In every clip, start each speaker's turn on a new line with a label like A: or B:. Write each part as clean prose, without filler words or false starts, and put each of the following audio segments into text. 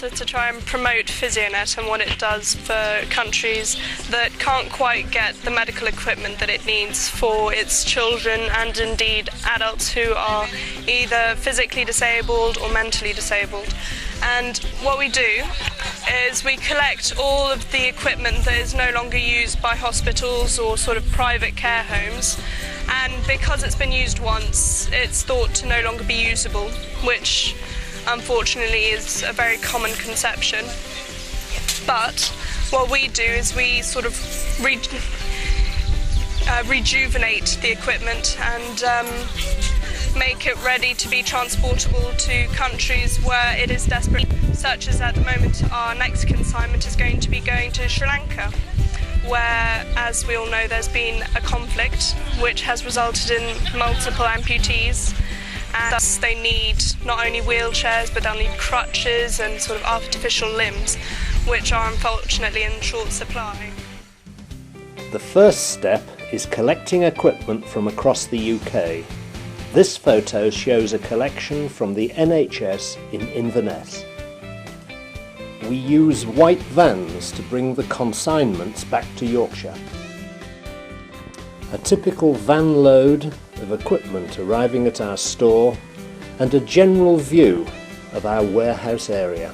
A: better to try and promote PhysioNet and what it does for countries that can't quite get the medical equipment that it needs for its children and indeed adults who are either physically disabled or mentally disabled. And what we do is we collect all of the equipment that is no longer used by hospitals or sort of private care homes, and because it's been used once, it's thought to no longer be usable, which unfortunately is a very common conception. But what we do is we sort of rejuvenate the equipment and make it ready to be transportable to countries where it is desperate, such as at the moment our next consignment is going to be going to Sri Lanka, where, as we all know, there's been a conflict which has resulted in multiple amputees, and thus they need not only wheelchairs but they'll need crutches and sort of artificial limbs, which are unfortunately in short supply.
B: The first step is collecting equipment from across the UK. This photo shows a collection from the NHS in Inverness. We use white vans to bring the consignments back to Yorkshire. A typical van load of equipment arriving at our store and a general view of our warehouse area.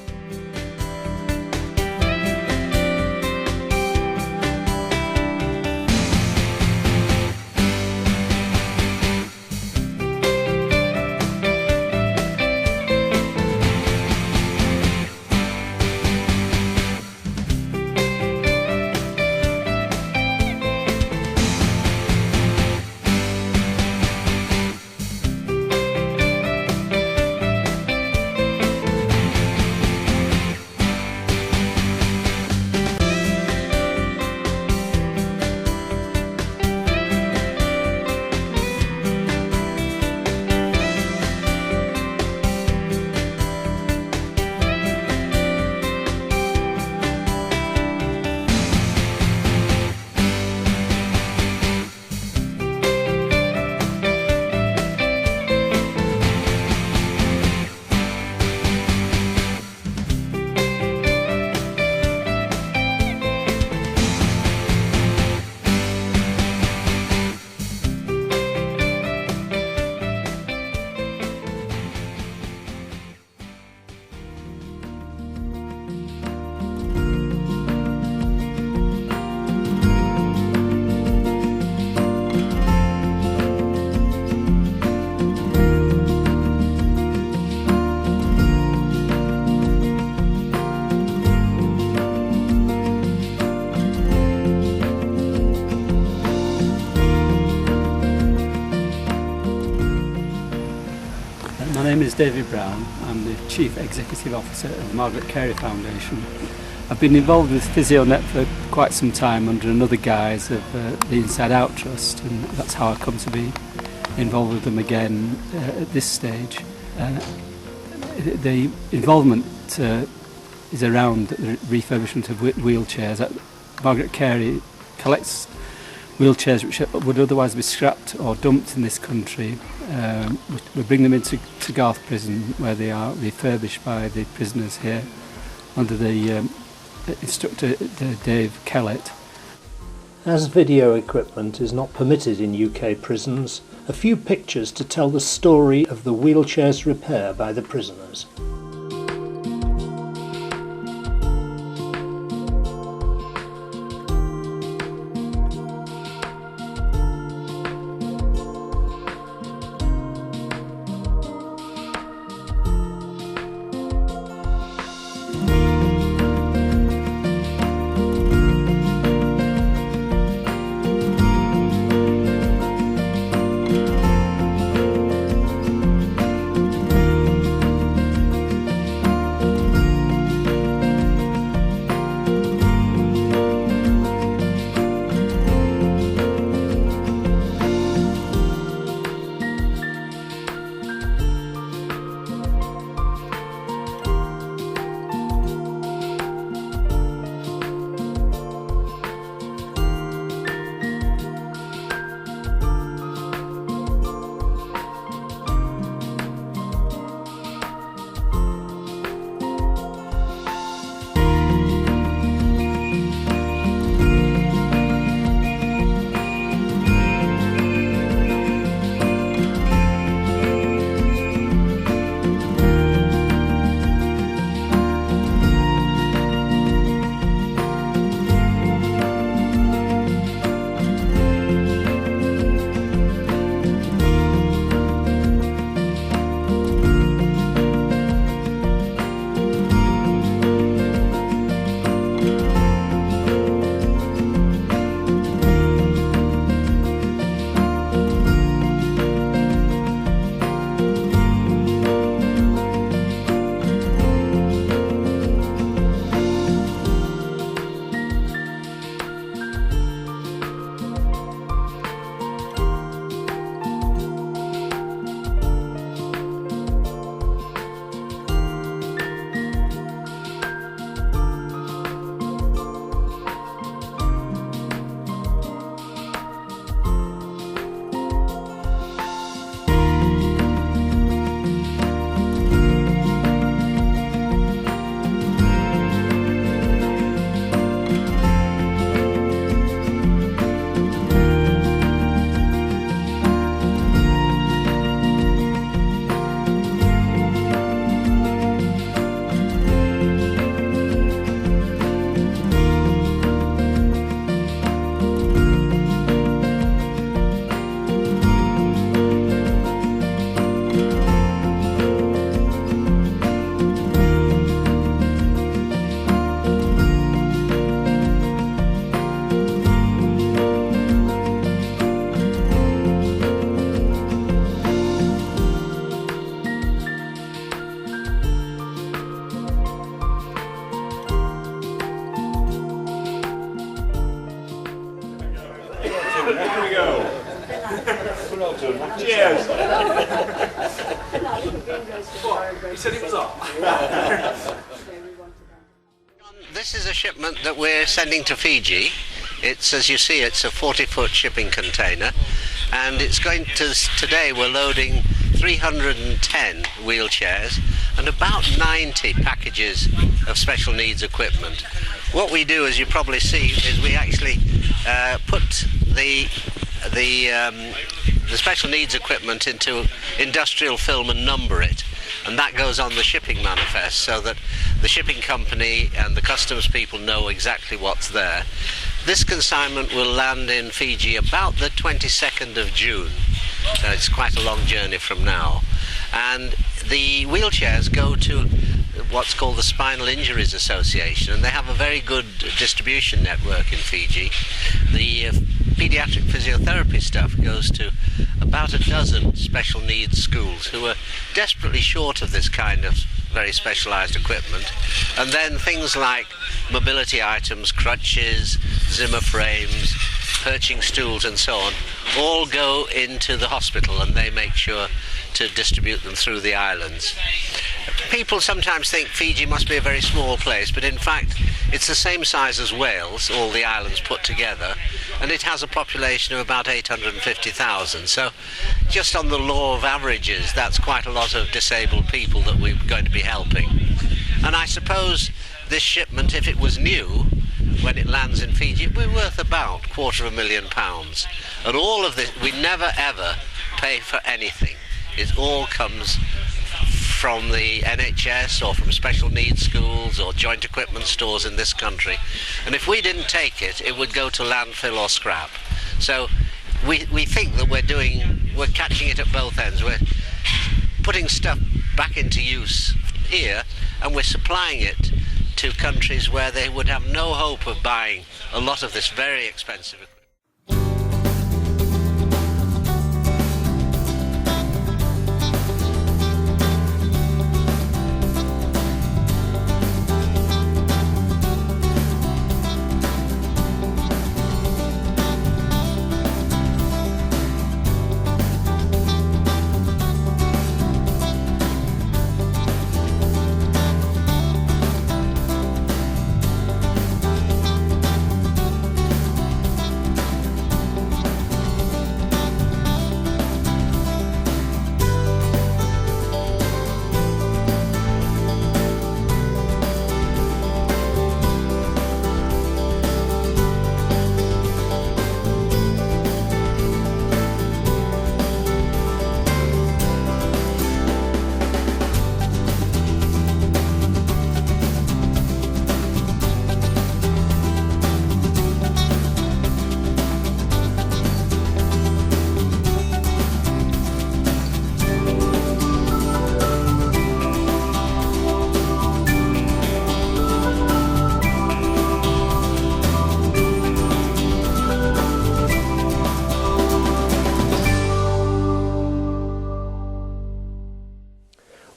C: My name is David Brown. I'm the Chief Executive Officer of the Margaret Carey Foundation. I've been involved with PhysioNet for quite some time under another guise of the Inside Out Trust, and that's how I come to be involved with them again at this stage. The involvement is around the refurbishment of wheelchairs. Margaret Carey collects wheelchairs which would otherwise be scrapped or dumped in this country. We bring them into Garth Prison, where they are refurbished by the prisoners here under the instructor Dave Kellett.
B: As video equipment is not permitted in UK prisons, a few pictures to tell the story of the wheelchair's repair by the prisoners.
D: Here we go. Cheers. What? He said he was up.
B: This is a shipment that we're sending to Fiji. It's, as you see, it's a 40-foot shipping container, and it's going to, today we're loading 310 wheelchairs and about 90 packages of special needs equipment. What we do, as you probably see, is we actually put the special needs equipment into industrial film and number it, and that goes on the shipping manifest so that the shipping company and the customs people know exactly what's there. This consignment will land in Fiji about the 22nd of June, so it's quite a long journey from now. And the wheelchairs go to what's called the Spinal Injuries Association, and they have a very good distribution network in Fiji. The paediatric physiotherapy stuff goes to about a dozen special needs schools who are desperately short of this kind of very specialised equipment. And then things like mobility items, crutches, Zimmer frames, perching stools and so on, all go into the hospital, and they make sure to distribute them through the islands. People sometimes think Fiji must be a very small place, but in fact it's the same size as Wales, all the islands put together, and it has a population of about 850,000. So just on the law of averages, that's quite a lot of disabled people that we're going to be helping. And I suppose this shipment, if it was new, when it lands in Fiji, it will be worth about £250,000. And all of this, we never ever pay for anything. It all comes from the NHS or from special needs schools or joint equipment stores in this country. And if we didn't take it, it would go to landfill or scrap. So we think that we're catching it at both ends. We're putting stuff back into use here, and we're supplying it to countries where they would have no hope of buying a lot of this very expensive equipment.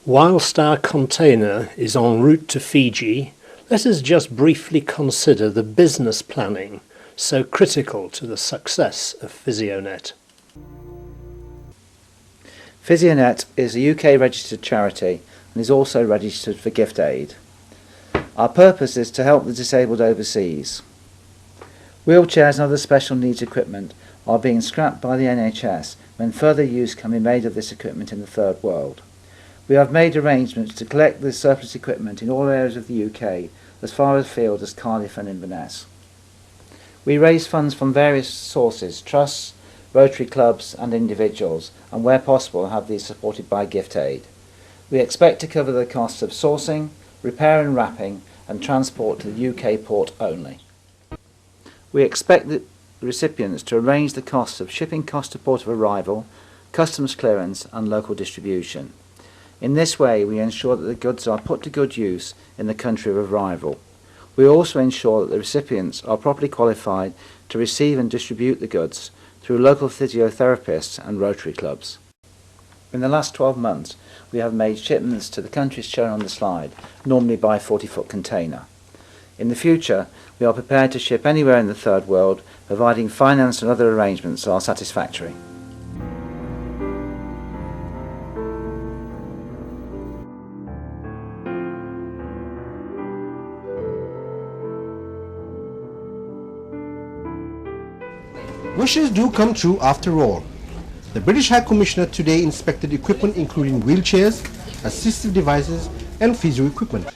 B: Whilst our container is en route to Fiji, let us just briefly consider the business planning so critical to the success of PhysioNet.
E: PhysioNet is a UK registered charity and is also registered for gift aid. Our purpose is to help the disabled overseas. Wheelchairs and other special needs equipment are being scrapped by the NHS when further use can be made of this equipment in the Third World. We have made arrangements to collect this surplus equipment in all areas of the UK, as far afield as Cardiff and Inverness. We raise funds from various sources, trusts, Rotary clubs and individuals, and where possible have these supported by gift aid. We expect to cover the costs of sourcing, repair and wrapping, and transport to the UK port only. We expect the recipients to arrange the costs of shipping cost to port of arrival, customs clearance and local distribution. In this way, we ensure that the goods are put to good use in the country of arrival. We also ensure that the recipients are properly qualified to receive and distribute the goods through local physiotherapists and Rotary clubs. In the last 12 months, we have made shipments to the countries shown on the slide, normally by 40-foot container. In the future, we are prepared to ship anywhere in the Third World, providing finance and other arrangements are satisfactory.
F: Wishes do come true after all. The British High Commissioner today inspected equipment including wheelchairs, assistive devices and physio equipment.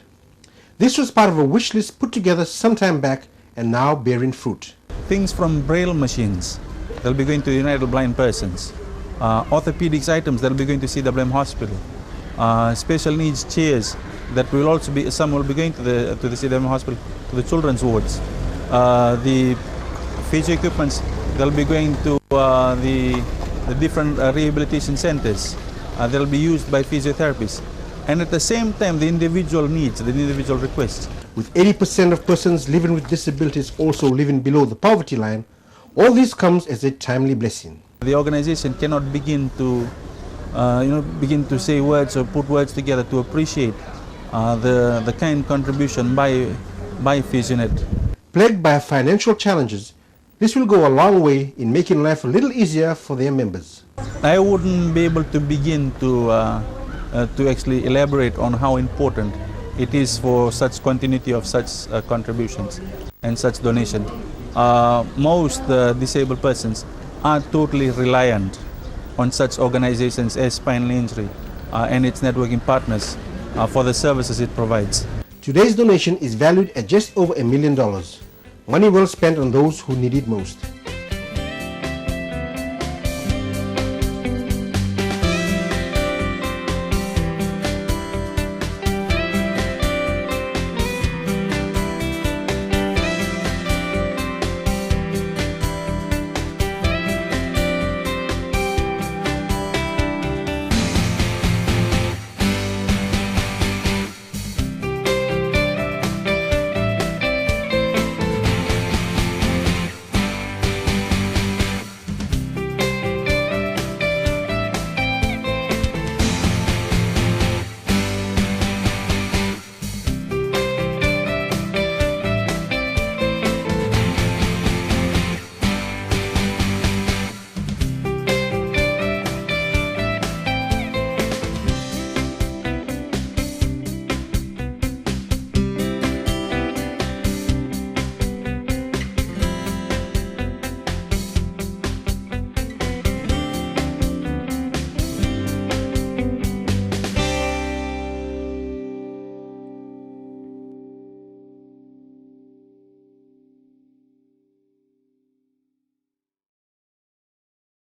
F: This was part of a wish list put together some time back and now bearing fruit.
G: Things from braille machines that will be going to United Blind Persons, orthopedics items that will be going to CWM Hospital, special needs chairs that will also be, some will be going to the CWM Hospital, to the children's wards, the physio equipments that will be going to the different rehabilitation centers that will be used by physiotherapists. And at the same time, the individual needs, the individual requests.
F: With 80% of persons living with disabilities also living below the poverty line, all this comes as a timely blessing.
G: The organization cannot begin to, begin to say words or put words together to appreciate the kind contribution by PhysioNet.
F: Plagued by financial challenges, this will go a long way in making life a little easier for their members.
G: I wouldn't be able to begin to actually elaborate on how important it is for such continuity of such contributions and such donation. Most disabled persons are totally reliant on such organizations as Spinal Injury and its networking partners for the services it provides.
F: Today's donation is valued at just over $1 million. Money well spent on those who need it most.